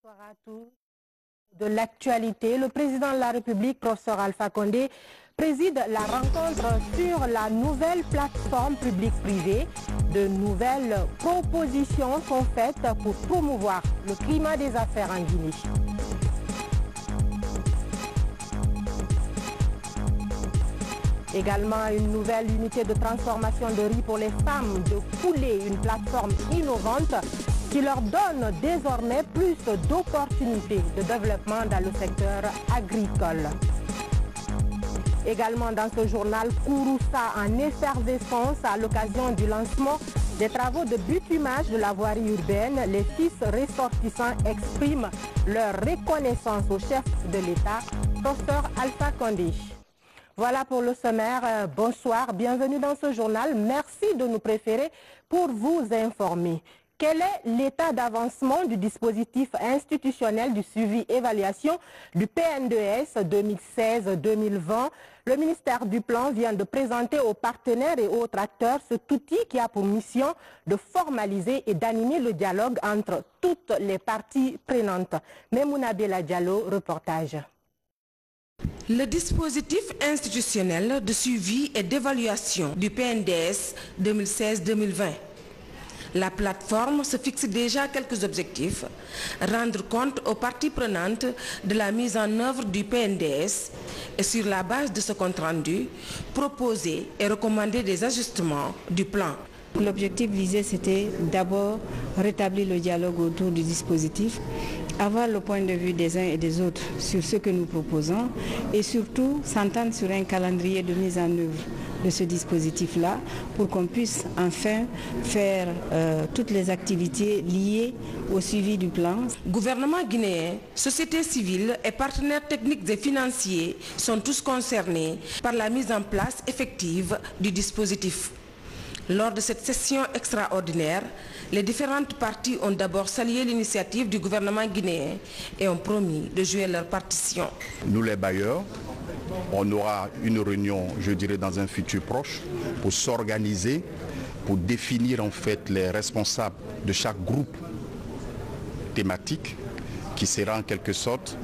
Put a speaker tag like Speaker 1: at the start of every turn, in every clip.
Speaker 1: Bonsoir à tous. De l'actualité, le président de la République, professeur Alpha Condé, préside la rencontre sur la nouvelle plateforme publique-privée. De nouvelles propositions sont faites pour promouvoir le climat des affaires en Guinée. Également, une nouvelle unité de transformation de riz pour les femmes de Koulé, une plateforme innovante qui leur donne désormais plus d'opportunités de développement dans le secteur agricole. Également dans ce journal, Kouroussa en effervescence à l'occasion du lancement des travaux de bitumage de la voirie urbaine. Les 6 ressortissants expriment leur reconnaissance au chef de l'État, professeur Alpha Condé. Voilà pour le sommaire. Bonsoir, bienvenue dans ce journal. Merci de nous préférer pour vous informer. Quel est l'état d'avancement du dispositif institutionnel du suivi-évaluation du PNDES 2016-2020? Le ministère du Plan vient de présenter aux partenaires et autres acteurs cet outil qui a pour mission de formaliser et d'animer le dialogue entre toutes les parties prenantes. Memouna Bella Diallo, reportage.
Speaker 2: Le dispositif institutionnel de suivi et d'évaluation du PNDES 2016-2020. La plateforme se fixe déjà quelques objectifs. Rendre compte aux parties prenantes de la mise en œuvre du PNDES et sur la base de ce compte-rendu, proposer et recommander des ajustements du plan.
Speaker 3: L'objectif visé, c'était d'abord rétablir le dialogue autour du dispositif, avoir le point de vue des uns et des autres sur ce que nous proposons et surtout s'entendre sur un calendrier de mise en œuvre de ce dispositif-là pour qu'on puisse enfin faire toutes les activités liées au suivi du plan.
Speaker 2: Gouvernement guinéen, société civile et partenaires techniques et financiers sont tous concernés par la mise en place effective du dispositif. Lors de cette session extraordinaire, les différentes parties ont d'abord salué l'initiative du gouvernement guinéen et ont promis de jouer leur partition.
Speaker 4: Nous les bailleurs, on aura une réunion, je dirais, dans un futur proche pour s'organiser, pour définir en fait les responsables de chaque groupe thématique qui sera en quelque sorte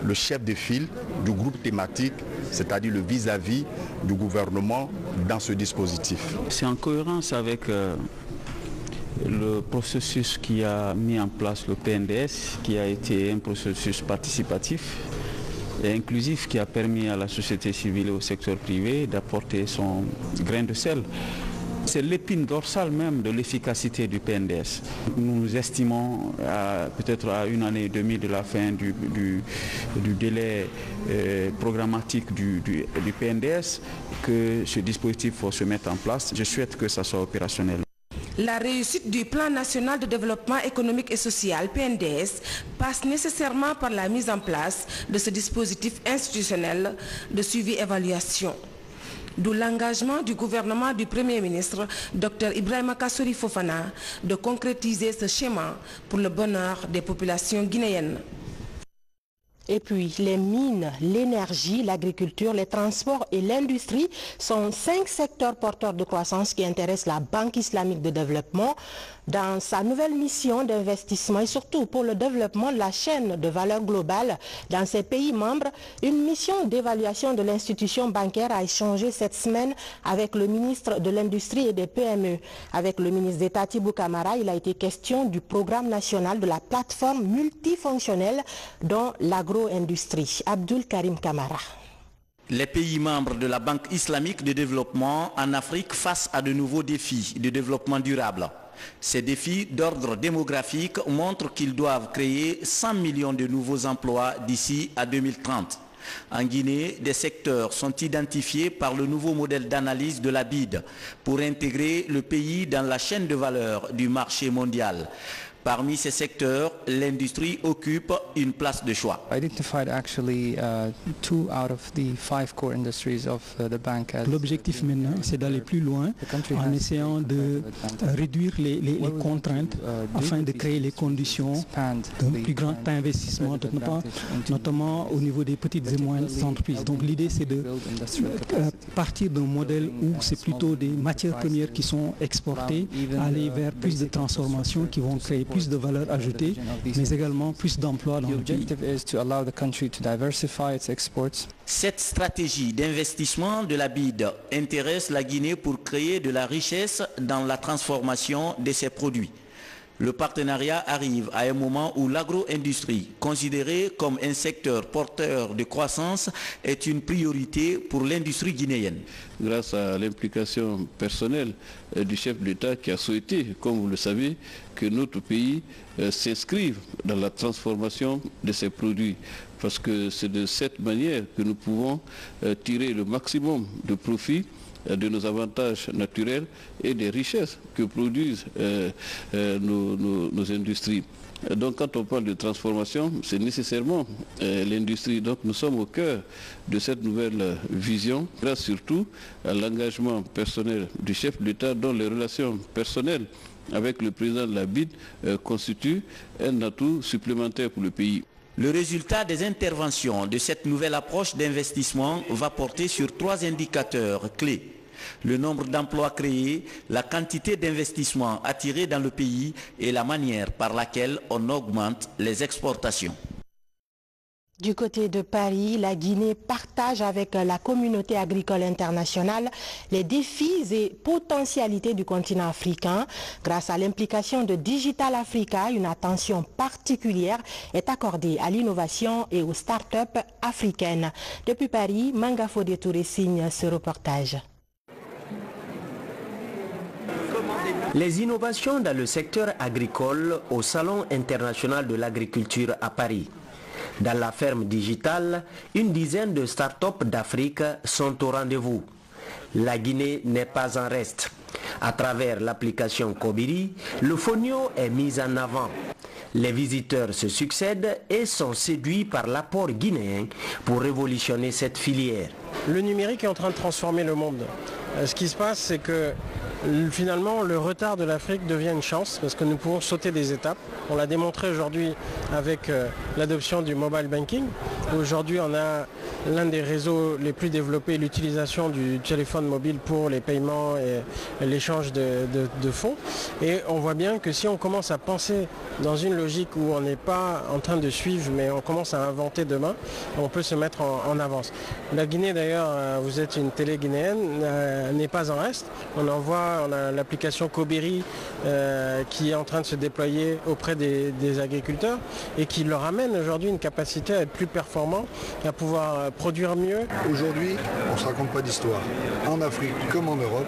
Speaker 4: le chef de file du groupe thématique, c'est-à-dire le vis-à-vis du gouvernement dans ce dispositif.
Speaker 5: C'est en cohérence avec le processus qui a mis en place le PNDES, qui a été un processus participatif et inclusif qui a permis à la société civile et au secteur privé d'apporter son grain de sel. C'est l'épine dorsale même de l'efficacité du PNDES. Nous estimons peut-être à 1 année et demie de la fin du délai programmatique du PNDES que ce dispositif faut se mettre en place. Je souhaite que ça soit opérationnel.
Speaker 2: La réussite du plan national de développement économique et social, PNDES, passe nécessairement par la mise en place de ce dispositif institutionnel de suivi-évaluation. D'où l'engagement du gouvernement du Premier ministre, Dr Ibrahima Kassory Fofana, de concrétiser ce schéma pour le bonheur des populations guinéennes.
Speaker 1: Et puis, les mines, l'énergie, l'agriculture, les transports et l'industrie sont 5 secteurs porteurs de croissance qui intéressent la Banque islamique de développement dans sa nouvelle mission d'investissement et surtout pour le développement de la chaîne de valeur globale dans ces pays membres. Une mission d'évaluation de l'institution bancaire a échangé cette semaine avec le ministre de l'Industrie et des PME. Avec le ministre d'État Tibou Camara, il a été question du programme national de la plateforme multifonctionnelle dont l'agro-industrie. Abdul Karim Camara.
Speaker 6: Les pays membres de la Banque islamique de développement en Afrique face à de nouveaux défis de développement durable. Ces défis d'ordre démographique montrent qu'ils doivent créer 100 millions de nouveaux emplois d'ici à 2030. En Guinée, des secteurs sont identifiés par le nouveau modèle d'analyse de la BID pour intégrer le pays dans la chaîne de valeur du marché mondial. Parmi ces secteurs, l'industrie occupe une place de choix.
Speaker 7: L'objectif maintenant, c'est d'aller plus loin en essayant de réduire les contraintes afin de créer les conditions d'un plus grand investissement, notamment au niveau des petites et moyennes entreprises. Donc l'idée, c'est de partir d'un modèle où c'est plutôt des matières premières qui sont exportées, aller vers plus de transformations qui vont créer plus de valeur ajoutée, mais également plus d'emplois dans le pays.
Speaker 6: Cette stratégie d'investissement de la BID intéresse la Guinée pour créer de la richesse dans la transformation de ses produits. Le partenariat arrive à un moment où l'agro-industrie, considérée comme un secteur porteur de croissance, est une priorité pour l'industrie guinéenne.
Speaker 8: Grâce à l'implication personnelle du chef de l'État qui a souhaité, comme vous le savez, que notre pays s'inscrive dans la transformation de ses produits. Parce que c'est de cette manière que nous pouvons tirer le maximum de profit de nos avantages naturels et des richesses que produisent nos industries. Donc quand on parle de transformation, c'est nécessairement l'industrie. Donc nous sommes au cœur de cette nouvelle vision, grâce surtout à l'engagement personnel du chef de l'État, dont les relations personnelles avec le président de la BID constituent un atout supplémentaire pour le pays.
Speaker 6: Le résultat des interventions de cette nouvelle approche d'investissement va porter sur 3 indicateurs clés. Le nombre d'emplois créés, la quantité d'investissements attirés dans le pays et la manière par laquelle on augmente les exportations.
Speaker 1: Du côté de Paris, la Guinée partage avec la communauté agricole internationale les défis et potentialités du continent africain. Grâce à l'implication de Digital Africa, une attention particulière est accordée à l'innovation et aux start-up africaines. Depuis Paris, Manga Fodé Touré signe ce reportage.
Speaker 9: Les innovations dans le secteur agricole au Salon international de l'agriculture à Paris. Dans la ferme digitale, une dizaine de start-up d'Afrique sont au rendez-vous. La Guinée n'est pas en reste. À travers l'application Kobiri, le fonio est mis en avant. Les visiteurs se succèdent et sont séduits par l'apport guinéen pour révolutionner cette filière.
Speaker 10: Le numérique est en train de transformer le monde. Ce qui se passe, c'est que finalement, le retard de l'Afrique devient une chance parce que nous pouvons sauter des étapes. On l'a démontré aujourd'hui avec l'adoption du mobile banking. Aujourd'hui, on a l'un des réseaux les plus développés, l'utilisation du téléphone mobile pour les paiements et l'échange de fonds. Et on voit bien que si on commence à penser dans une logique où on n'est pas en train de suivre, mais on commence à inventer demain, on peut se mettre en avance. La Guinée, d'ailleurs, vous êtes une télé guinéenne, n'est pas en reste. On a l'application Kobiri qui est en train de se déployer auprès des agriculteurs et qui leur amène aujourd'hui une capacité à être plus performant, à pouvoir produire mieux.
Speaker 11: Aujourd'hui, on ne se raconte pas d'histoire. En Afrique comme en Europe,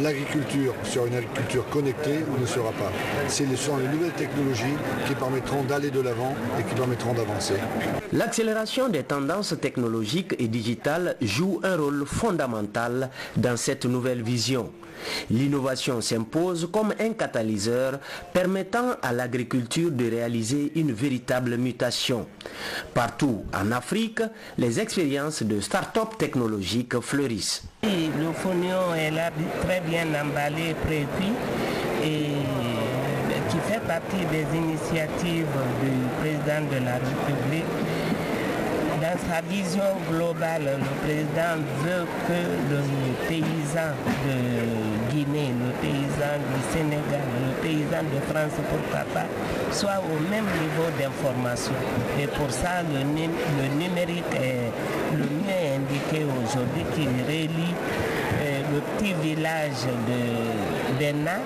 Speaker 11: l'agriculture sur une agriculture connectée ne sera pas. Ce sont les nouvelles technologies qui permettront d'aller de l'avant et qui permettront d'avancer.
Speaker 9: L'accélération des tendances technologiques et digitales joue un rôle fondamental dans cette nouvelle vision. L'innovation s'impose comme un catalyseur permettant à l'agriculture de réaliser une véritable mutation. Partout en Afrique, les expériences de start-up technologiques fleurissent.
Speaker 12: Le fonio est là très bien emballé, précuit et qui fait partie des initiatives du président de la République. Dans sa vision globale, le président veut que le paysan de Guinée, le paysan du Sénégal, le paysan de France, pourquoi pas, soit au même niveau d'information. Et pour ça, le numérique est le mieux indiqué aujourd'hui qui relie le petit village de Bena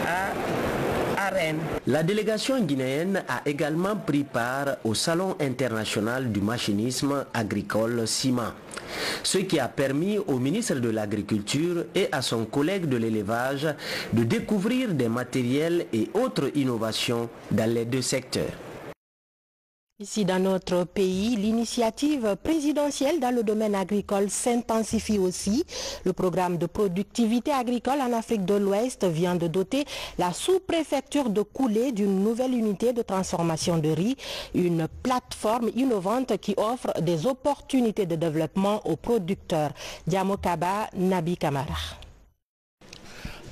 Speaker 12: à Rennes.
Speaker 9: La délégation guinéenne a également pris part au Salon international du machinisme agricole CIMA, ce qui a permis au ministre de l'Agriculture et à son collègue de l'élevage de découvrir des matériels et autres innovations dans les deux secteurs.
Speaker 1: Ici dans notre pays, l'initiative présidentielle dans le domaine agricole s'intensifie aussi. Le programme de productivité agricole en Afrique de l'Ouest vient de doter la sous-préfecture de Koulé d'une nouvelle unité de transformation de riz, une plateforme innovante qui offre des opportunités de développement aux producteurs. Diamo Kaba, Nabi Kamara.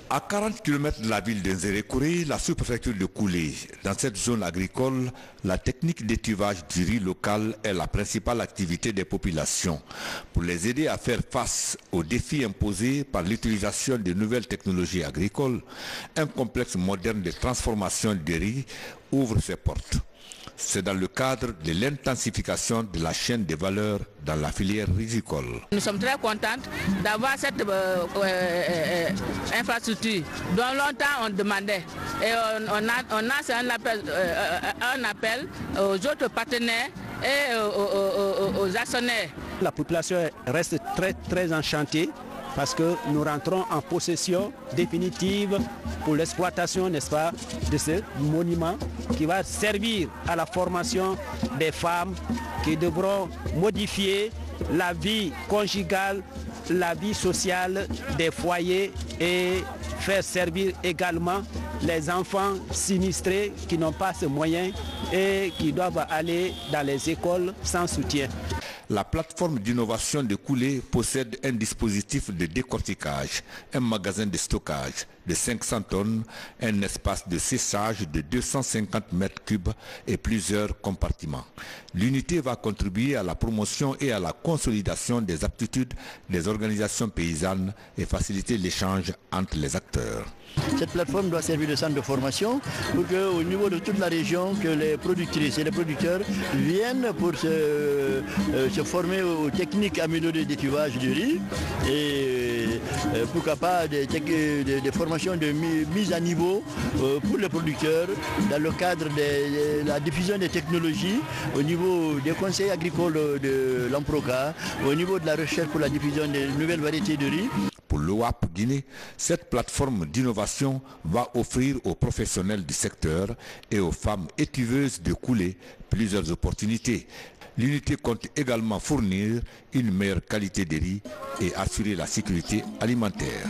Speaker 13: À 40 km de la ville d'Inzérékouré, la sous-préfecture de Koulé, dans cette zone agricole, la technique d'étuvage du riz local est la principale activité des populations. Pour les aider à faire face aux défis imposés par l'utilisation de nouvelles technologies agricoles, un complexe moderne de transformation du riz ouvre ses portes. C'est dans le cadre de l'intensification de la chaîne de valeur dans la filière risicole.
Speaker 14: Nous sommes très contents d'avoir cette infrastructure dont longtemps on demandait. Et on a fait un appel aux autres partenaires et aux actionnaires.
Speaker 15: La population reste très enchantée parce que nous rentrons en possession définitive pour l'exploitation, n'est-ce pas, de ce monument qui va servir à la formation des femmes qui devront modifier la vie conjugale, la vie sociale des foyers et faire servir également les enfants sinistrés qui n'ont pas ce moyen et qui doivent aller dans les écoles sans soutien.
Speaker 13: La plateforme d'innovation de Koulé possède un dispositif de décortiquage, un magasin de stockage de 500 tonnes, un espace de séchage de 250 mètres cubes et plusieurs compartiments. L'unité va contribuer à la promotion et à la consolidation des aptitudes des organisations paysannes et faciliter l'échange entre les acteurs.
Speaker 16: Cette plateforme doit servir de centre de formation pour qu'au niveau de toute la région, que les productrices et les producteurs viennent pour se former aux techniques améliorées d'étuvage du riz et pourquoi pas des formations de mise à niveau pour les producteurs dans le cadre de la diffusion des technologies au niveau des conseils agricoles de l'Amproca, au niveau de la recherche pour la diffusion des nouvelles variétés de riz.
Speaker 13: Pour l'OAP Guinée, cette plateforme d'innovation va offrir aux professionnels du secteur et aux femmes étuveuses de Koulé plusieurs opportunités. L'unité compte également fournir une meilleure qualité de riz et assurer la sécurité alimentaire.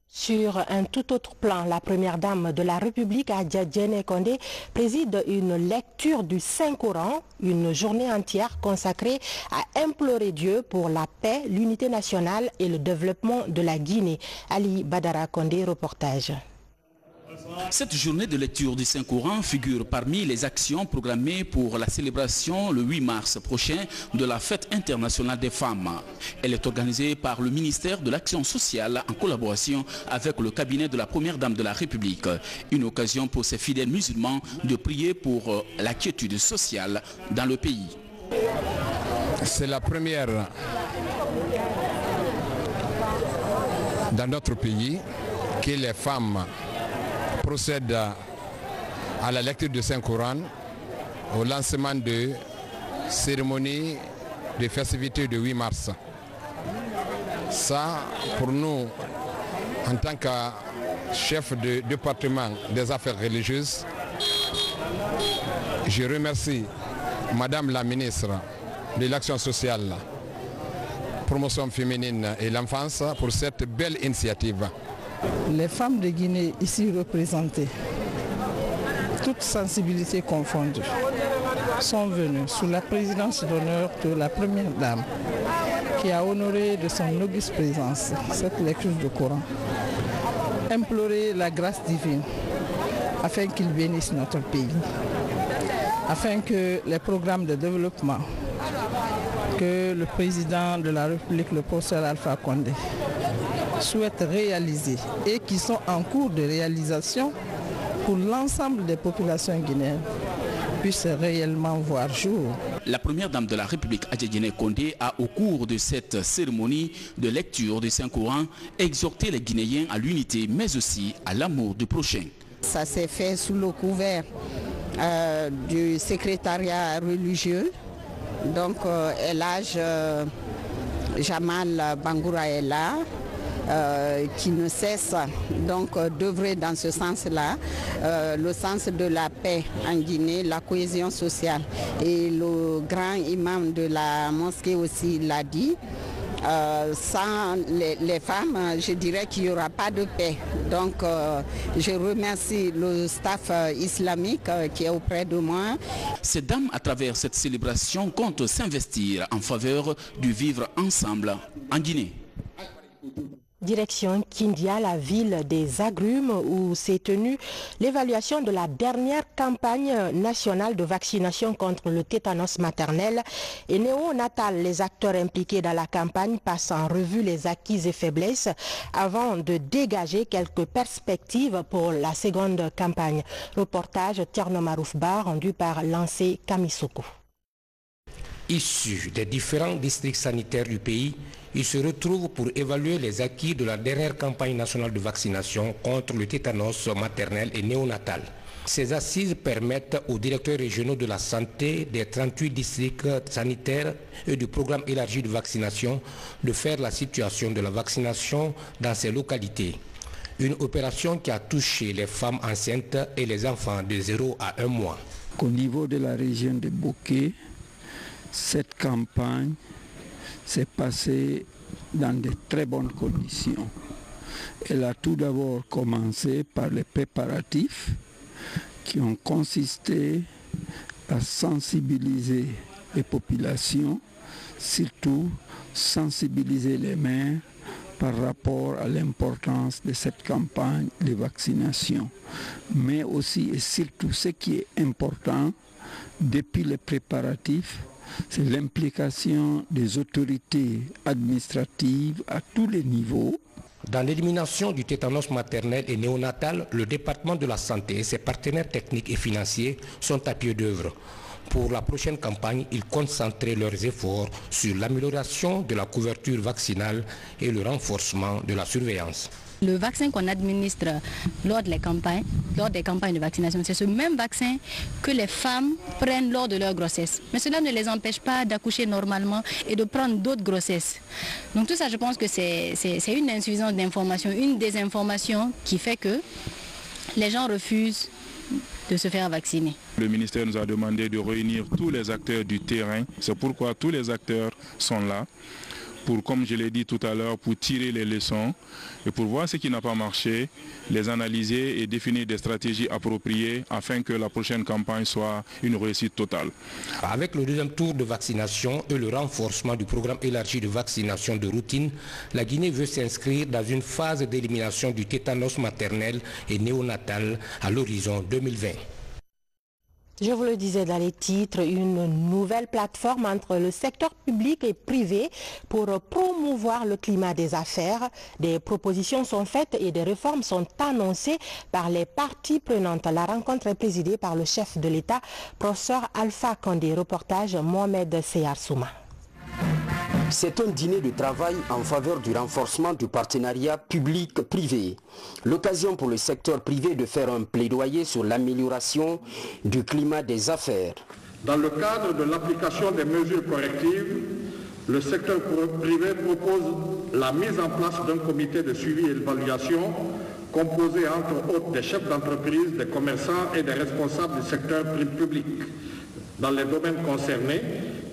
Speaker 1: Sur un tout autre plan, la première dame de la République, Adja Diéné Kondé, préside une lecture du Saint-Coran, une journée entière consacrée à implorer Dieu pour la paix, l'unité nationale et le développement de la Guinée. Ali Badara Kondé, reportage.
Speaker 17: Cette journée de lecture du Saint-Coran figure parmi les actions programmées pour la célébration le 8 mars prochain de la Fête internationale des femmes. Elle est organisée par le ministère de l'Action sociale en collaboration avec le cabinet de la Première Dame de la République. Une occasion pour ces fidèles musulmans de prier pour la quiétude sociale dans le pays.
Speaker 18: C'est la première dans notre pays que les femmes procède à la lecture du Saint-Coran, au lancement de cérémonies de festivités de 8 mars. Ça, pour nous, en tant que chef de département des affaires religieuses, je remercie Madame la ministre de l'Action sociale, promotion féminine et l'enfance pour cette belle initiative.
Speaker 19: Les femmes de Guinée ici représentées, toutes sensibilités confondues, sont venues sous la présidence d'honneur de la Première Dame qui a honoré de son auguste présence cette lecture du Coran, implorer la grâce divine afin qu'il bénisse notre pays, afin que les programmes de développement que le président de la République, le professeur Alpha Condé, souhaitent réaliser et qui sont en cours de réalisation pour l'ensemble des populations guinéennes puissent réellement voir jour.
Speaker 17: La première dame de la République, Adja Diéné Kondé, a au cours de cette cérémonie de lecture du Saint-Coran exhorté les Guinéens à l'unité mais aussi à l'amour du prochain.
Speaker 20: Ça s'est fait sous le couvert du secrétariat religieux. Donc Elhadj Jamal Bangoura est là. Qui ne cesse donc d'œuvrer dans ce sens-là, le sens de la paix en Guinée, la cohésion sociale. Et le grand imam de la mosquée aussi l'a dit, sans les femmes, je dirais qu'il n'y aura pas de paix. Donc je remercie le staff islamique qui est auprès de moi.
Speaker 17: Ces dames, à travers cette célébration, comptent s'investir en faveur du vivre ensemble en Guinée.
Speaker 1: Direction Kindia, la ville des agrumes, où s'est tenue l'évaluation de la dernière campagne nationale de vaccination contre le tétanos maternel et néonatal. Les acteurs impliqués dans la campagne passent en revue les acquis et faiblesses avant de dégager quelques perspectives pour la seconde campagne. Reportage Tierno Maroufba rendu par Lancé Kamisoko.
Speaker 21: Issus des différents districts sanitaires du pays, ils se retrouvent pour évaluer les acquis de la dernière campagne nationale de vaccination contre le tétanos maternel et néonatal. Ces assises permettent aux directeurs régionaux de la santé des 38 districts sanitaires et du programme élargi de vaccination de faire la situation de la vaccination dans ces localités. Une opération qui a touché les femmes enceintes et les enfants de 0 à 1 mois.
Speaker 22: Au niveau de la région de Boké, cette campagne s'est passée dans de très bonnes conditions. Elle a tout d'abord commencé par les préparatifs qui ont consisté à sensibiliser les populations, surtout sensibiliser les mères par rapport à l'importance de cette campagne de vaccination. Mais aussi et surtout ce qui est important, depuis les préparatifs, c'est l'implication des autorités administratives à tous les niveaux.
Speaker 21: Dans l'élimination du tétanos maternel et néonatal, le département de la santé et ses partenaires techniques et financiers sont à pied d'œuvre. Pour la prochaine campagne, ils comptent centrer leurs efforts sur l'amélioration de la couverture vaccinale et le renforcement de la surveillance.
Speaker 23: Le vaccin qu'on administre lors des campagnes de vaccination, c'est ce même vaccin que les femmes prennent lors de leur grossesse. Mais cela ne les empêche pas d'accoucher normalement et de prendre d'autres grossesses. Donc tout ça, je pense que c'est une insuffisance d'information, une désinformation qui fait que les gens refusent de se faire vacciner.
Speaker 24: Le ministère nous a demandé de réunir tous les acteurs du terrain. C'est pourquoi tous les acteurs sont là. Pour, comme je l'ai dit tout à l'heure, pour tirer les leçons et pour voir ce qui n'a pas marché, les analyser et définir des stratégies appropriées afin que la prochaine campagne soit une réussite totale.
Speaker 21: Avec le deuxième tour de vaccination et le renforcement du programme élargi de vaccination de routine, la Guinée veut s'inscrire dans une phase d'élimination du tétanos maternel et néonatal à l'horizon 2020.
Speaker 1: Je vous le disais dans les titres, une nouvelle plateforme entre le secteur public et privé pour promouvoir le climat des affaires. Des propositions sont faites et des réformes sont annoncées par les parties prenantes. La rencontre est présidée par le chef de l'État, professeur Alpha Condé. Reportage Mohamed Seyar Souma.
Speaker 25: C'est un dîner de travail en faveur du renforcement du partenariat public-privé. L'occasion pour le secteur privé de faire un plaidoyer sur l'amélioration du climat des affaires.
Speaker 26: Dans le cadre de l'application des mesures correctives, le secteur privé propose la mise en place d'un comité de suivi et d'évaluation composé entre autres des chefs d'entreprise, des commerçants et des responsables du secteur public dans les domaines concernés,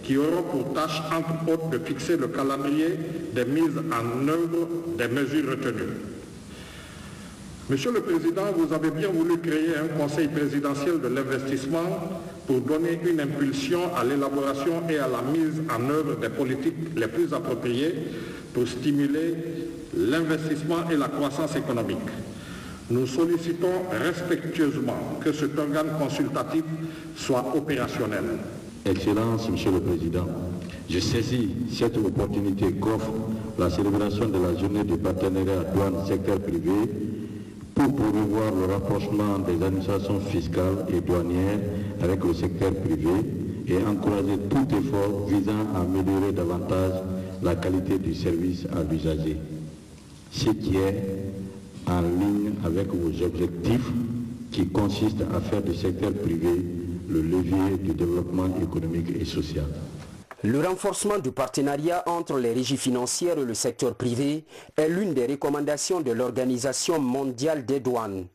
Speaker 26: qui auront pour tâche, entre autres, de fixer le calendrier des mises en œuvre des mesures retenues. Monsieur le Président, vous avez bien voulu créer un conseil présidentiel de l'investissement pour donner une impulsion à l'élaboration et à la mise en œuvre des politiques les plus appropriées pour stimuler l'investissement et la croissance économique. Nous sollicitons respectueusement que cet organe consultatif soit opérationnel.
Speaker 27: Excellence, Monsieur le Président, je saisis cette opportunité qu'offre la célébration de la journée du partenariat douane-secteur privé pour promouvoir le rapprochement des administrations fiscales et douanières avec le secteur privé et encourager tout effort visant à améliorer davantage la qualité du service à l'usager, ce qui est en ligne avec vos objectifs qui consistent à faire du secteur privé le levier du développement économique et social.
Speaker 25: Le renforcement du partenariat entre les régies financières et le secteur privé est l'une des recommandations de l'Organisation mondiale des douanes.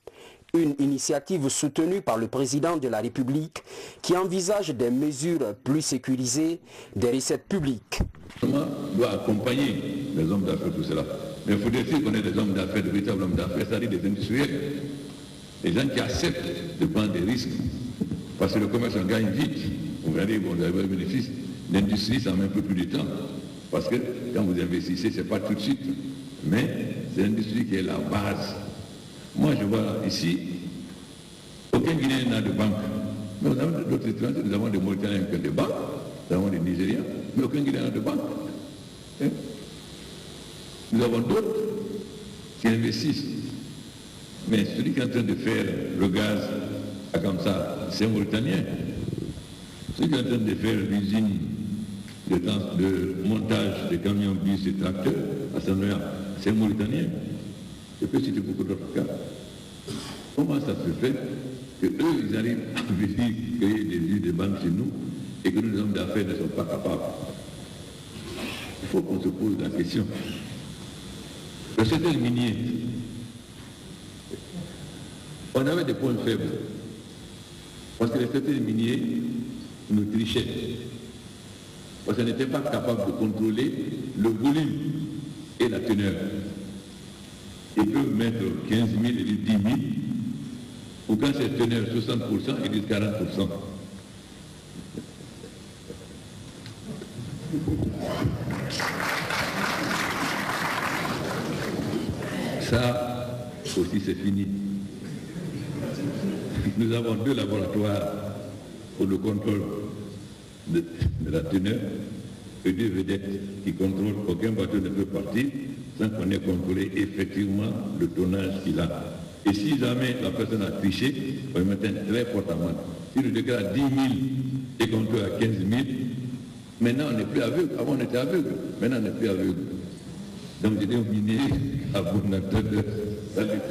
Speaker 25: Une initiative soutenue par le président de la République qui envisage des mesures plus sécurisées des recettes publiques.
Speaker 27: Le gouvernement doit accompagner les hommes d'affaires, tout cela. Mais il faut dire qu'on ait des hommes d'affaires, de véritables hommes d'affaires, c'est-à-dire des industriels, des gens qui acceptent de prendre des risques. Parce que le commerce, on gagne vite. Vous regardez, vous avez le bénéfice. L'industrie, ça met un peu plus de temps. Parce que quand vous investissez, ce n'est pas tout de suite. Mais l'industrie qui est la base. Moi, je vois ici, aucun Guinéen n'a de banque. Mais on a d'autres étrangers, nous avons des Mauritaniens qui ont des banques, nous avons des Nigériens, mais aucun Guinéen n'a de banque. Hein? Nous avons d'autres qui investissent. Mais celui qui est en train de faire le gaz comme ça, c'est un Mauritanien. Celui qui est en train de faire l'usine de montage de camions, bus et tracteurs à Sanoya, c'est un Mauritanien. Je peux citer beaucoup d'autres cas. Comment ça se fait qu'eux, ils arrivent à venir créer des lieux de banque chez nous et que nous, les hommes d'affaires, ne sommes pas capables? Il faut qu'on se pose la question. Le secteur minier, on avait des points faibles. Parce que les secteurs miniers nous trichaient. Parce qu'on n'était pas capable de contrôler le volume et la teneur. Ils peuvent mettre 15 000 et 10 000, ou quand c'est teneur 60%, ils disent 40%. Ça aussi c'est fini. Nous avons 2 laboratoires pour le contrôle de la teneur et 2 vedettes qui contrôlent. Aucun bateau ne peut partir sans qu'on ait contrôlé effectivement le tonnage qu'il a. Et si jamais la personne a triché, on lui met un très fort amende. Si le déclare 10 000 et qu'on peut à 15 000, maintenant on n'est plus aveugle. Avant on était aveugle, maintenant on n'est plus aveugle. Donc j'étais un minier à bon entendeur. Salut.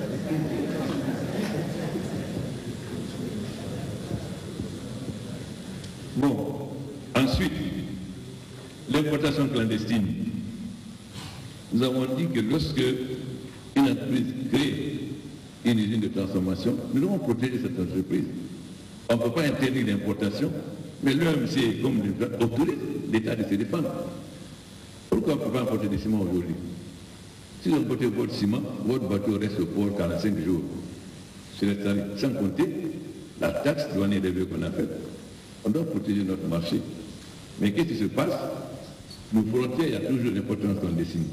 Speaker 27: Bon, ensuite, l'importation clandestine. Nous avons dit que lorsque une entreprise crée une usine de transformation, nous devons protéger cette entreprise. On ne peut pas interdire l'importation, mais l'OMC, comme autorise l'État de se défendre. Pourquoi on ne peut pas importer des ciments aujourd'hui? Si vous importez votre ciment, votre bateau reste au port 45 jours. Sans compter la taxe douanière élevée qu'on a faite. On doit protéger notre marché. Mais qu'est-ce qui se passe? Nos frontières, il y a toujours l'importance clandestine.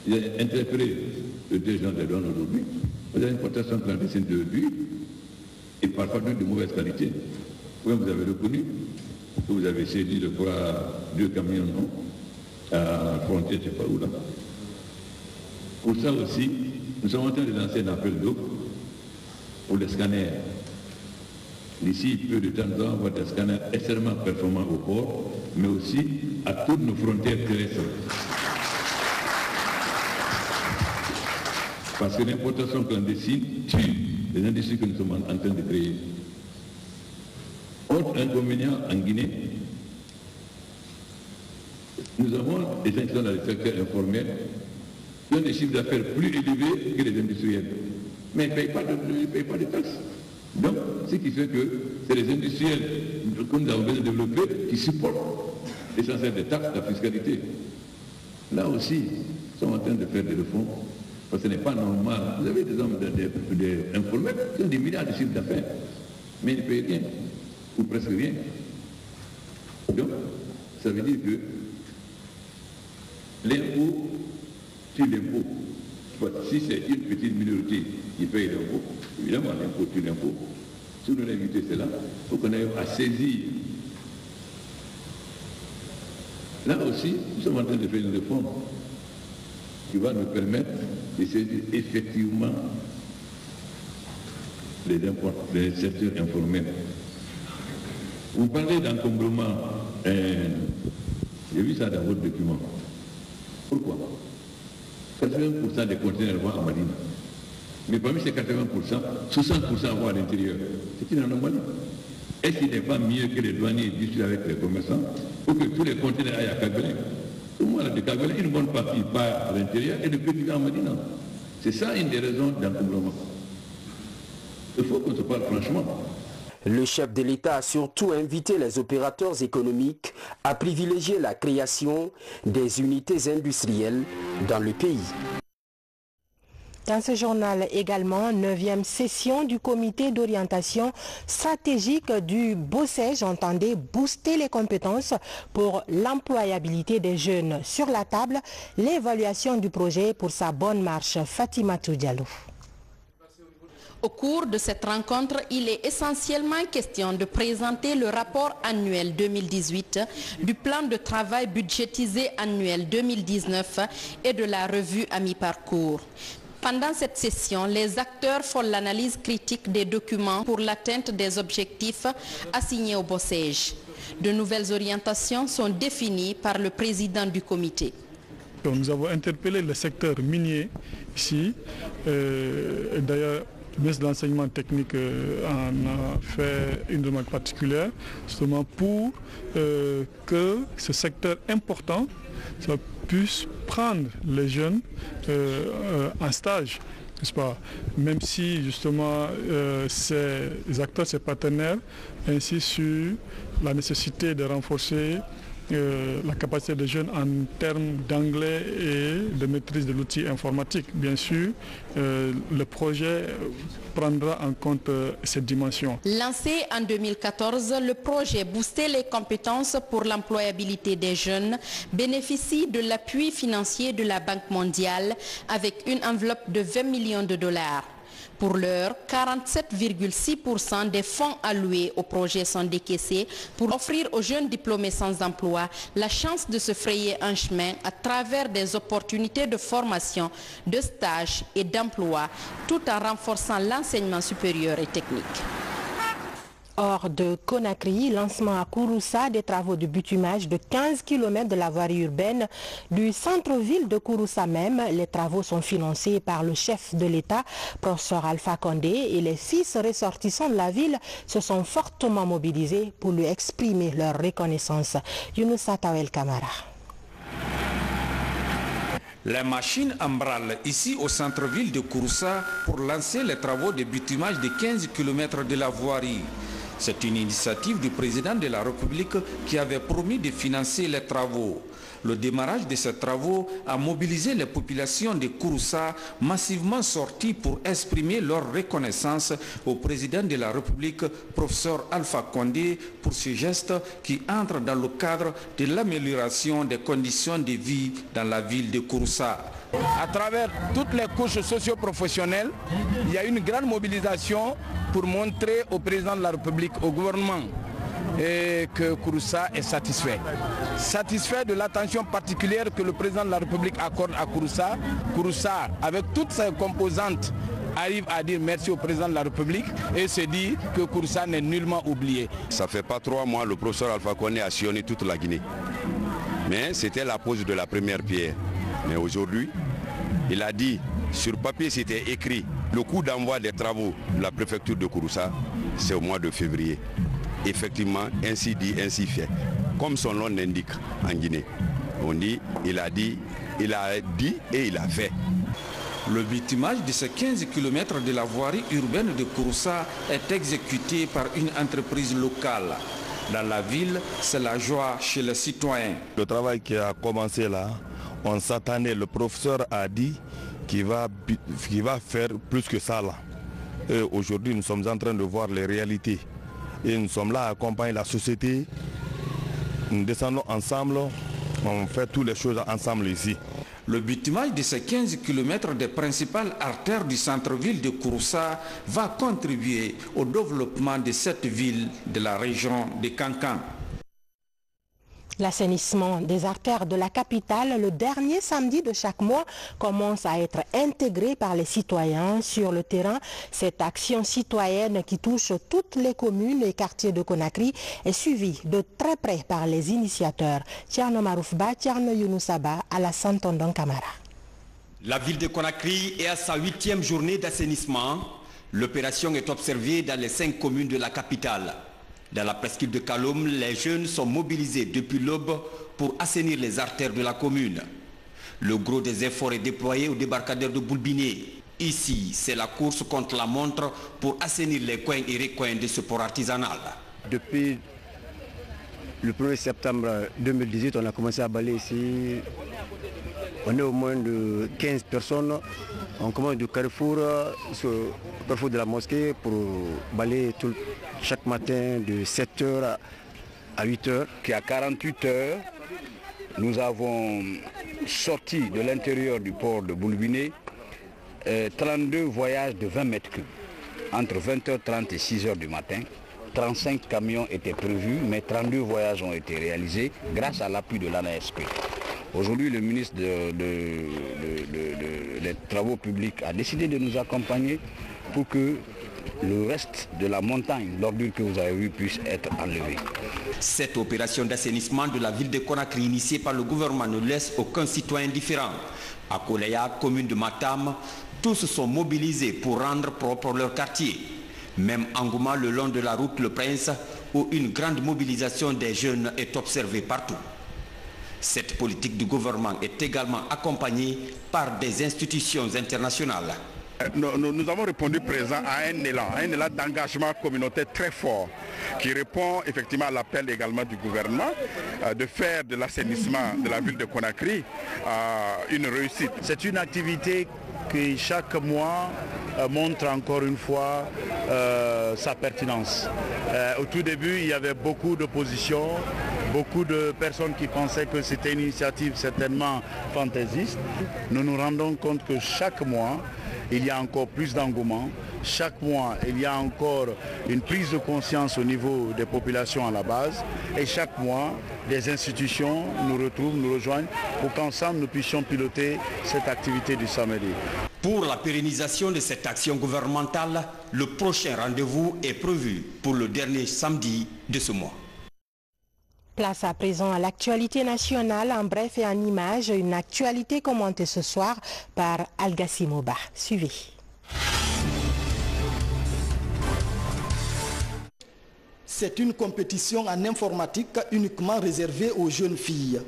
Speaker 27: Il y a interpellé des gens des douanes aujourd'hui. Il y a l'importation clandestine de l'huile et parfois de mauvaise qualité. Vous avez reconnu que vous avez saisi, je crois, 2 camions, non? À la frontière, je ne sais pas où là. Pour ça aussi, nous sommes en train de lancer un appel d'eau pour les scanners. D'ici peu de temps, nous allons avoir des scanners extrêmement performants au port, mais aussi à toutes nos frontières terrestres. Parce que l'importation clandestine tue les industries que nous sommes en train de créer. Autre inconvénient en Guinée, nous avons des gens qui sont dans le secteur informel qui ont des chiffres d'affaires plus élevés que les industriels. Mais ils ne payent pas de taxes. Donc, ce qui fait que c'est les industriels que nous avons besoin de développer qui supportent l'essentiel des taxes, de la fiscalité. Là aussi, ils sont en train de faire des réformes. Parce que ce n'est pas normal. Vous avez des hommes informels qui ont des milliards de chiffres d'affaires, mais ils ne payent rien, ou presque rien. Donc, ça veut dire que l'impôt tue l'impôt. Si c'est une petite minorité qui paye l'impôt, évidemment l'impôt tue l'impôt. Si nous voulons éviter cela, il faut qu'on aille à saisir. Là aussi, nous sommes en train de faire une réforme qui va nous permettre de saisir effectivement les secteurs informels. Vous parlez d'encombrement, j'ai vu ça dans votre document. Pourquoi? 80% des conteneurs vont à Madina. Mais parmi ces 80%, 60% vont à l'intérieur. C'est une anomalie. Est-ce qu'il n'est pas mieux que les douaniers discutent avec les commerçants pour que tous les conteneurs aillent à Kagbelin? Au moins, de Kagbelin, une bonne partie part à l'intérieur et le petit à Madina. C'est ça une des raisons d'encombrement. Il faut qu'on se parle franchement.
Speaker 25: Le chef de l'État a surtout invité les opérateurs économiques à privilégier la création des unités industrielles dans le pays.
Speaker 1: Dans ce journal également, 9e session du comité d'orientation stratégique du BOSEJ entendait booster les compétences pour l'employabilité des jeunes. Sur la table, l'évaluation du projet pour sa bonne marche. Fatimatou Diallo.
Speaker 2: Au cours de cette rencontre, il est essentiellement question de présenter le rapport annuel 2018, du plan de travail budgétisé annuel 2019 et de la revue à mi-parcours. Pendant cette session, les acteurs font l'analyse critique des documents pour l'atteinte des objectifs assignés au BOSEJ. De nouvelles orientations sont définies par le président du comité.
Speaker 24: Nous avons interpellé le secteur minier ici. D'ailleurs, le ministre de l'enseignement technique en a fait une demande particulière, justement pour que ce secteur important puisse prendre les jeunes en stage, n'est-ce pas? Même si justement ces acteurs, ces partenaires insistent sur la nécessité de renforcer la capacité des jeunes en termes d'anglais et de maîtrise de l'outil informatique. Bien sûr, le projet prendra en compte cette dimension.
Speaker 2: Lancé en 2014, le projet Booster les compétences pour l'employabilité des jeunes bénéficie de l'appui financier de la Banque mondiale avec une enveloppe de 20 millions de dollars. Pour l'heure, 47,6% des fonds alloués au projet sont décaissés pour offrir aux jeunes diplômés sans emploi la chance de se frayer un chemin à travers des opportunités de formation, de stage et d'emploi, tout en renforçant l'enseignement supérieur et technique.
Speaker 1: Hors de Conakry, lancement à Kouroussa des travaux de bitumage de 15 km de la voirie urbaine du centre-ville de Kouroussa même. Les travaux sont financés par le chef de l'État, professeur Alpha Condé, et les 6 ressortissants de la ville se sont fortement mobilisés pour lui exprimer leur reconnaissance. Younoussa Tawel Kamara.
Speaker 3: La machine embrale ici au centre-ville de Kouroussa pour lancer les travaux de bitumage de 15 km de la voirie. C'est une initiative du président de la République qui avait promis de financer les travaux. Le démarrage de ces travaux a mobilisé les populations de Kouroussa massivement sorties pour exprimer leur reconnaissance au président de la République, professeur Alpha Condé, pour ce geste qui entre dans le cadre de l'amélioration des conditions de vie dans la ville de Kouroussa.
Speaker 4: À travers toutes les couches socio-professionnelles, il y a une grande mobilisation pour montrer au président de la République, au gouvernement, que Kouroussa est satisfait. Satisfait de l'attention particulière que le président de la République accorde à Kouroussa. Kouroussa, avec toutes ses composantes, arrive à dire merci au président de la République et se dit que Kouroussa n'est nullement oublié.
Speaker 5: Ça fait pas 3 mois, le professeur Alpha Condé a sillonné toute la Guinée. Mais c'était la pose de la première pierre. Mais aujourd'hui, il a dit, sur papier c'était écrit, le coup d'envoi des travaux de la préfecture de Kouroussa, c'est au mois de février. Effectivement, ainsi dit, ainsi fait. Comme son nom l'indique en Guinée. On dit, il a dit et il a fait.
Speaker 3: Le bitumage de ces 15 km de la voirie urbaine de Kouroussa est exécuté par une entreprise locale. Dans la ville, c'est la joie chez les citoyens.
Speaker 6: Le travail qui a commencé là, on s'attendait, le professeur a dit qu'il va faire plus que ça là. Et aujourd'hui, nous sommes en train de voir les réalités. Et nous sommes là à accompagner la société. Nous descendons ensemble, on fait toutes les choses ensemble ici.
Speaker 3: Le bitumage de ces 15 km des principales artères du centre-ville de Kouroussa va contribuer au développement de cette ville de la région de Kankan.
Speaker 1: L'assainissement des artères de la capitale, le dernier samedi de chaque mois, commence à être intégré par les citoyens sur le terrain. Cette action citoyenne qui touche toutes les communes et quartiers de Conakry est suivie de très près par les initiateurs. Tierno Maroufba, Tierno Younoussaba, Alassane Tondon Kamara.
Speaker 7: La ville de Conakry est à sa 8e journée d'assainissement. L'opération est observée dans les 5 communes de la capitale. Dans la presqu'île de Kaloum, les jeunes sont mobilisés depuis l'aube pour assainir les artères de la commune. Le gros des efforts est déployé au débarcadère de Boulbiné. Ici, c'est la course contre la montre pour assainir les coins et recoins de ce port artisanal.
Speaker 8: Depuis le 1er septembre 2018, on a commencé à balayer ici. On est au moins de 15 personnes On commence du carrefour, carrefour de la mosquée pour balayer chaque matin de 7h à 8h.
Speaker 9: À 48 heures, nous avons sorti de l'intérieur du port de Boulbiné 32 voyages de 20 mètres cubes. Entre 20h30 et 6h du matin, 35 camions étaient prévus, mais 32 voyages ont été réalisés grâce à l'appui de l'ANASP. Aujourd'hui, le ministre des Travaux publics a décidé de nous accompagner pour que le reste de la montagne, l'ordure que vous avez vue, puisse être enlevé.
Speaker 7: Cette opération d'assainissement de la ville de Conakry initiée par le gouvernement ne laisse aucun citoyen indifférent. À Koleya, commune de Matam, tous sont mobilisés pour rendre propre leur quartier. Même engouement le long de la route Le Prince, où une grande mobilisation des jeunes est observée partout. Cette politique du gouvernement est également accompagnée par des institutions internationales.
Speaker 9: Nous avons répondu présent à un élan d'engagement communautaire très fort qui répond effectivement à l'appel également du gouvernement de faire de l'assainissement de la ville de Conakry une réussite.
Speaker 10: C'est une activité qui chaque mois montre encore une fois sa pertinence. Au tout début, il y avait beaucoup d'opposition, beaucoup de personnes qui pensaient que c'était une initiative certainement fantaisiste. Nous nous rendons compte que chaque mois, il y a encore plus d'engouement. Chaque mois, il y a encore une prise de conscience au niveau des populations à la base. Et chaque mois, les institutions nous retrouvent, nous rejoignent pour qu'ensemble nous puissions piloter cette activité du samedi.
Speaker 7: Pour la pérennisation de cette action gouvernementale, le prochain rendez-vous est prévu pour le dernier samedi de ce mois.
Speaker 1: Place à présent à l'actualité nationale, en bref et en images, une actualité commentée ce soir par Algassimoba. Suivez.
Speaker 11: C'est une compétition en informatique uniquement réservée aux jeunes filles.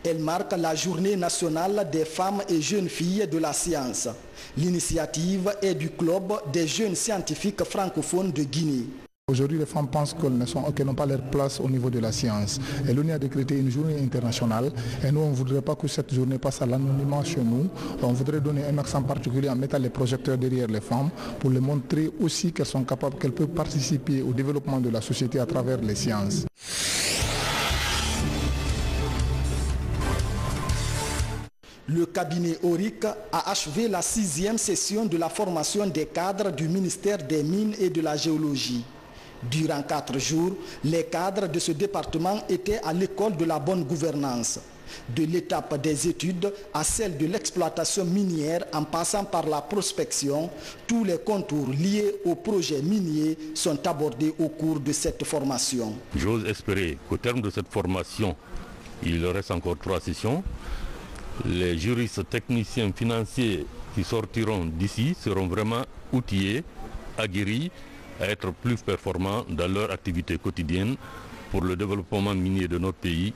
Speaker 11: Elle marque la journée nationale des femmes et jeunes filles de la science. L'initiative est du club des jeunes scientifiques francophones de Guinée.
Speaker 12: Aujourd'hui, les femmes pensent qu'elles n'ont pas leur place au niveau de la science. Et l'ONU a décrété une journée internationale. Et nous, on ne voudrait pas que cette journée passe à l'anonymat chez nous. On voudrait donner un accent particulier en mettant les projecteurs derrière les femmes pour les montrer aussi qu'elles sont capables, qu'elles peuvent participer au développement de la société à travers les sciences.
Speaker 11: Le cabinet Auric a achevé la 6e session de la formation des cadres du ministère des Mines et de la Géologie. Durant 4 jours, les cadres de ce département étaient à l'école de la bonne gouvernance. De l'étape des études à celle de l'exploitation minière en passant par la prospection, tous les contours liés au projet minier sont abordés au cours de cette formation.
Speaker 14: J'ose espérer qu'au terme de cette formation, il reste encore 3 sessions. Les juristes, techniciens, financiers qui sortiront d'ici seront vraiment outillés, aguerris à être plus performants dans leur activité quotidienne pour le développement minier de notre pays.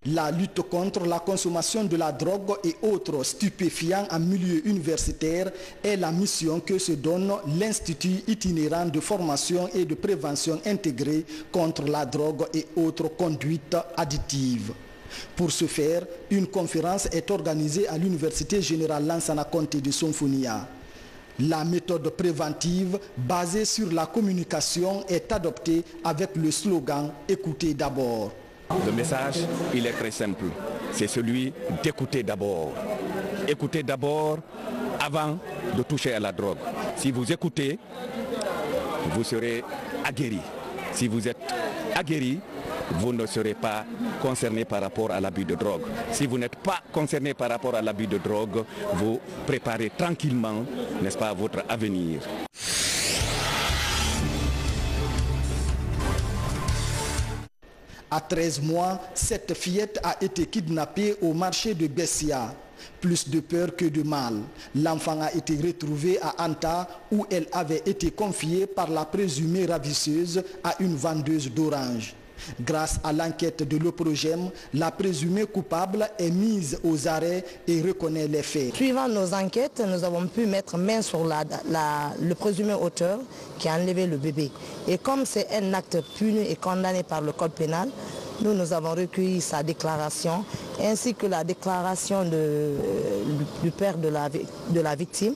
Speaker 11: La lutte contre la consommation de la drogue et autres stupéfiants en milieu universitaire est la mission que se donne l'Institut itinérant de formation et de prévention intégrée contre la drogue et autres conduites additives. Pour ce faire, une conférence est organisée à l'Université générale Lansana Conté de Sonfonia. La méthode préventive basée sur la communication est adoptée avec le slogan « Écoutez d'abord ».
Speaker 9: Le message, il est très simple. C'est celui d'écouter d'abord. Écoutez d'abord avant de toucher à la drogue. Si vous écoutez, vous serez aguerri. Si vous êtes aguerri, vous ne serez pas concerné par rapport à l'abus de drogue. Si vous n'êtes pas concerné par rapport à l'abus de drogue, vous préparez tranquillement, n'est-ce pas, votre avenir.
Speaker 11: À 13 mois, cette fillette a été kidnappée au marché de Bessia. Plus de peur que de mal. L'enfant a été retrouvé à Anta où elle avait été confiée par la présumée ravisseuse à une vendeuse d'oranges. Grâce à l'enquête de l'OPROGEM, la présumée coupable est mise aux arrêts et reconnaît les faits.
Speaker 15: Suivant nos enquêtes, nous avons pu mettre main sur le présumé auteur qui a enlevé le bébé. Et comme c'est un acte puni et condamné par le code pénal, Nous avons recueilli sa déclaration ainsi que la déclaration du père de la victime.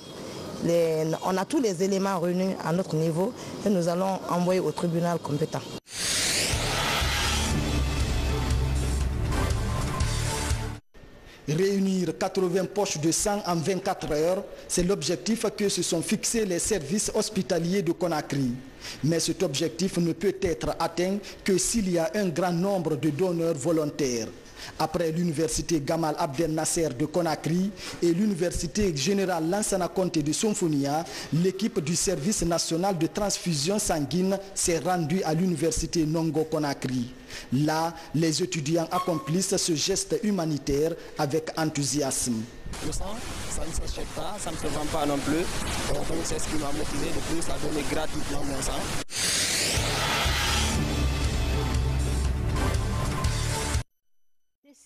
Speaker 15: On a tous les éléments réunis à notre niveau et nous allons envoyer au tribunal compétent.
Speaker 11: Réunir 80 poches de sang en 24 heures, c'est l'objectif que se sont fixés les services hospitaliers de Conakry. Mais cet objectif ne peut être atteint que s'il y a un grand nombre de donneurs volontaires. Après l'université Gamal Abdel Nasser de Conakry et l'université générale Lansana Conté de Sonfonia, l'équipe du service national de transfusion sanguine s'est rendue à l'université Nongo Conakry. Là, les étudiants accomplissent ce geste humanitaire avec enthousiasme.
Speaker 13: Le sang, ça ne s'achète pas, ça ne se vend pas non plus. Donc c'est ce qui m'a motivé de plus à donner gratuitement mon sang.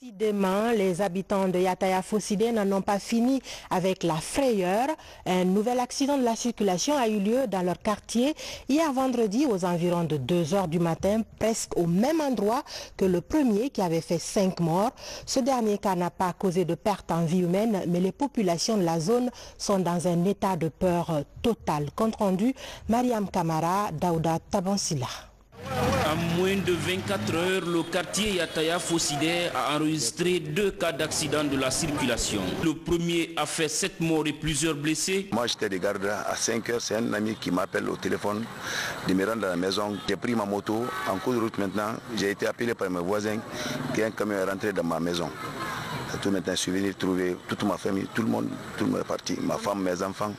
Speaker 1: Décidément, les habitants de Yataya Fossidé n'en ont pas fini avec la frayeur. Un nouvel accident de la circulation a eu lieu dans leur quartier hier vendredi aux environs de 2 h du matin, presque au même endroit que le premier qui avait fait 5 morts. Ce dernier cas n'a pas causé de perte en vie humaine, mais les populations de la zone sont dans un état de peur totale. Compte rendu, Mariam Kamara, Daouda Tabansila.
Speaker 16: En moins de 24 heures, le quartier Yataya Fossidé a enregistré 2 cas d'accident de la circulation. Le premier a fait 7 morts et plusieurs blessés.
Speaker 5: Moi j'étais de garde à 5 h, c'est un ami qui m'appelle au téléphone de me rendre à la maison. J'ai pris ma moto, en cours de route maintenant, j'ai été appelé par mes voisins qu'un camion est rentré dans ma maison. Tout maintenant, je suis venu trouver toute ma famille, tout le monde est parti, ma femme, mes enfants.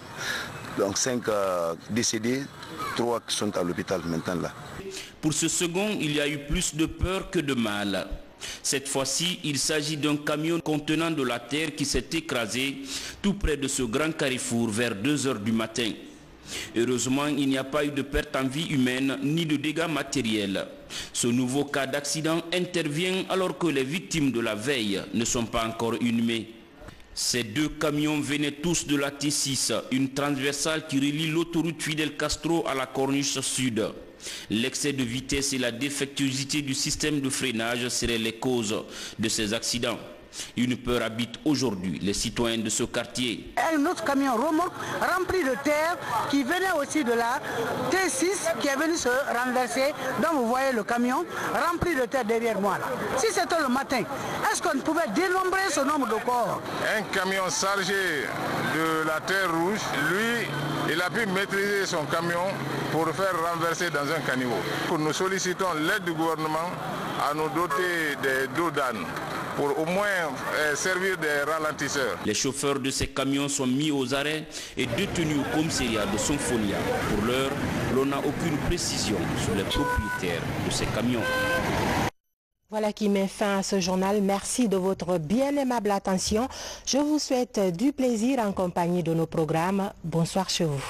Speaker 5: Donc 5 décédés, 3 qui sont à l'hôpital maintenant là.
Speaker 16: Pour ce second, il y a eu plus de peur que de mal. Cette fois-ci, il s'agit d'un camion contenant de la terre qui s'est écrasé tout près de ce grand carrefour vers 2 h du matin. Heureusement, il n'y a pas eu de perte en vie humaine ni de dégâts matériels. Ce nouveau cas d'accident intervient alors que les victimes de la veille ne sont pas encore inhumées. Ces 2 camions venaient tous de la T6, une transversale qui relie l'autoroute Fidel Castro à la Corniche Sud. L'excès de vitesse et la défectuosité du système de freinage seraient les causes de ces accidents. Une peur habite aujourd'hui les citoyens de ce quartier.
Speaker 17: Un autre camion remorque rempli de terre qui venait aussi de la T6 qui est venu se renverser. Donc vous voyez le camion rempli de terre derrière moi. Là. Si c'était le matin, est-ce qu'on pouvait dénombrer ce nombre de corps?
Speaker 24: Un camion chargé de la terre rouge, lui, il a pu maîtriser son camion pour le faire renverser dans un caniveau. Nous sollicitons l'aide du gouvernement à nous doter des dos d'âne pour au moins servir des ralentisseurs.
Speaker 16: Les chauffeurs de ces camions sont mis aux arrêts et détenus au commissariat de Sonfonia. Pour l'heure, l'on n'a aucune précision sur les propriétaires de ces camions.
Speaker 1: Voilà qui met fin à ce journal. Merci de votre bien aimable attention. Je vous souhaite du plaisir en compagnie de nos programmes. Bonsoir chez vous.